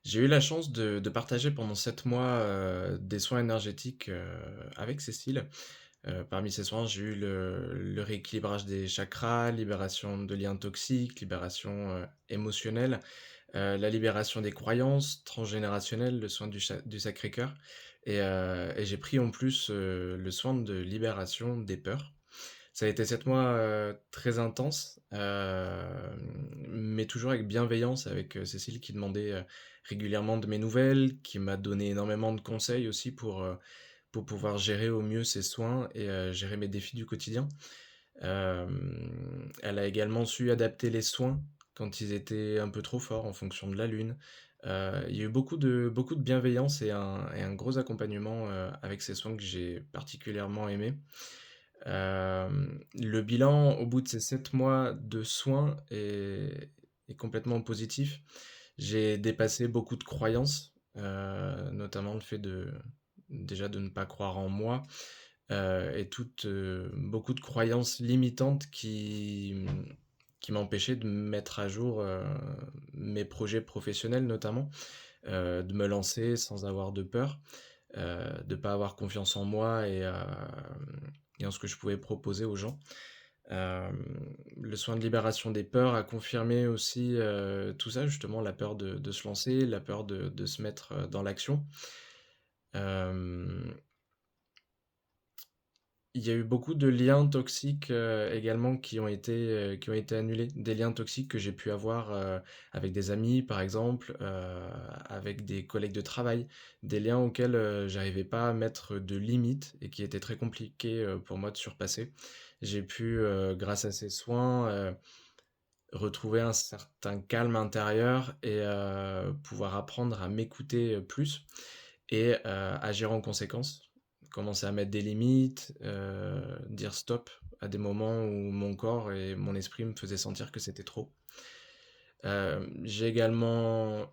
J'ai eu la chance de partager pendant 7 mois, des soins énergétiques, avec Cécile. Parmi ces soins, j'ai eu le rééquilibrage des chakras, libération de liens toxiques, libération, émotionnelle, la libération des croyances transgénérationnelles, le soin du Sacré-Cœur et j'ai pris en plus, le soin de libération des peurs. Ça a été 7 mois, très intenses, mais toujours avec bienveillance, avec, Cécile qui demandait, régulièrement de mes nouvelles, qui m'a donné énormément de conseils aussi pour pouvoir gérer au mieux ses soins et gérer mes défis du quotidien. Elle a également su adapter les soins quand ils étaient un peu trop forts en fonction de la lune. Il y a eu beaucoup de bienveillance et un gros accompagnement, avec ces soins que j'ai particulièrement aimé. Le bilan au bout de ces 7 mois de soins est complètement positif. J'ai dépassé beaucoup de croyances, notamment le fait déjà de ne pas croire en moi, et beaucoup de croyances limitantes qui m'empêchaient de mettre à jour, mes projets professionnels notamment, de me lancer sans avoir de peur, de pas avoir confiance en moi et en ce que je pouvais proposer aux gens. Le soin de libération des peurs a confirmé aussi, tout ça justement, la peur de se lancer, la peur de se mettre, dans l'action. Hem, il y a eu beaucoup de liens toxiques, également qui ont été annulés. Des liens toxiques que j'ai pu avoir, avec des amis par exemple, avec des collègues de travail. Des liens auxquels, j'arrivais pas à mettre de limites et qui étaient très compliqués, pour moi de surpasser. J'ai pu, grâce à ces soins, retrouver un certain calme intérieur et pouvoir apprendre à m'écouter, plus et agir en conséquence. Commencer à mettre des limites, dire stop à des moments où mon corps et mon esprit me faisaient sentir que c'était trop. J'ai également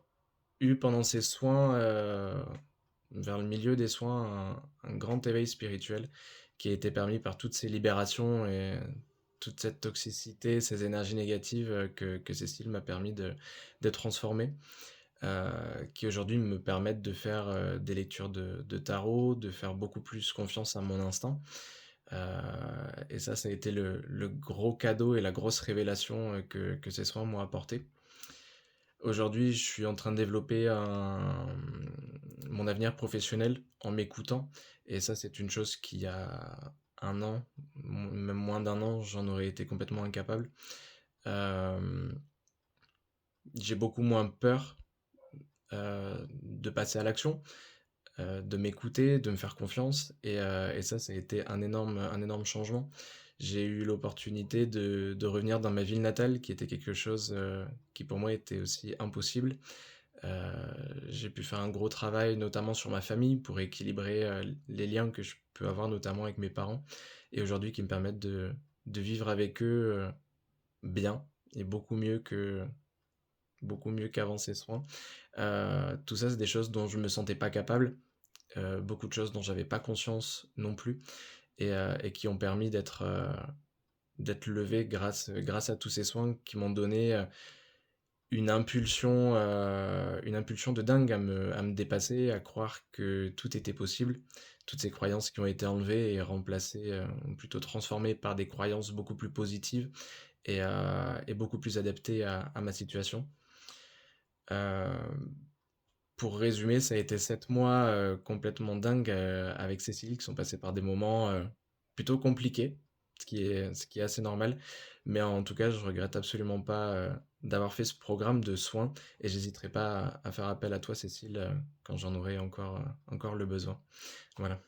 eu pendant ces soins, vers le milieu des soins, un grand éveil spirituel qui a été permis par toutes ces libérations et toute cette toxicité, ces énergies négatives, que Cécile m'a permis de transformer, qui aujourd'hui me permettent de faire, des lectures de tarot, de faire beaucoup plus confiance à mon instinct. Heu et ça a été le gros cadeau et la grosse révélation, que ces soins m'ont apporté. Aujourd'hui, je suis en train de développer mon avenir professionnel en m'écoutant et ça, c'est une chose qui a un an, même moins d'un an, j'en aurais été complètement incapable. Hem, j'ai beaucoup moins peur, de passer à l'action, de m'écouter, de me faire confiance et ça a été un énorme changement. J'ai eu l'opportunité de revenir dans ma ville natale qui était quelque chose, qui pour moi était aussi impossible. J'ai pu faire un gros travail, notamment sur ma famille, pour équilibrer, les liens que je peux avoir, notamment avec mes parents et aujourd'hui qui me permettent de vivre avec eux, bien et beaucoup mieux qu'avant ces soins. Tout ça, c'est des choses dont je me sentais pas capable, beaucoup de choses dont j'avais pas conscience non plus et qui ont permis d'être levé grâce à tous ces soins qui m'ont donné, une impulsion de dingue à me dépasser, à croire que tout était possible. Toutes ces croyances qui ont été enlevées et remplacées, ou plutôt transformées par des croyances beaucoup plus positives et beaucoup plus adaptées à ma situation. Hem, pour résumer, ça a été 7 mois, complètement dingues, avec Cécile qui sont passés par des moments, plutôt compliqués, ce qui est assez normal. Mais en tout cas, je regrette absolument pas, d'avoir fait ce programme de soins et j'hésiterai pas à faire appel à toi Cécile, quand j'en aurai encore le besoin. Voilà.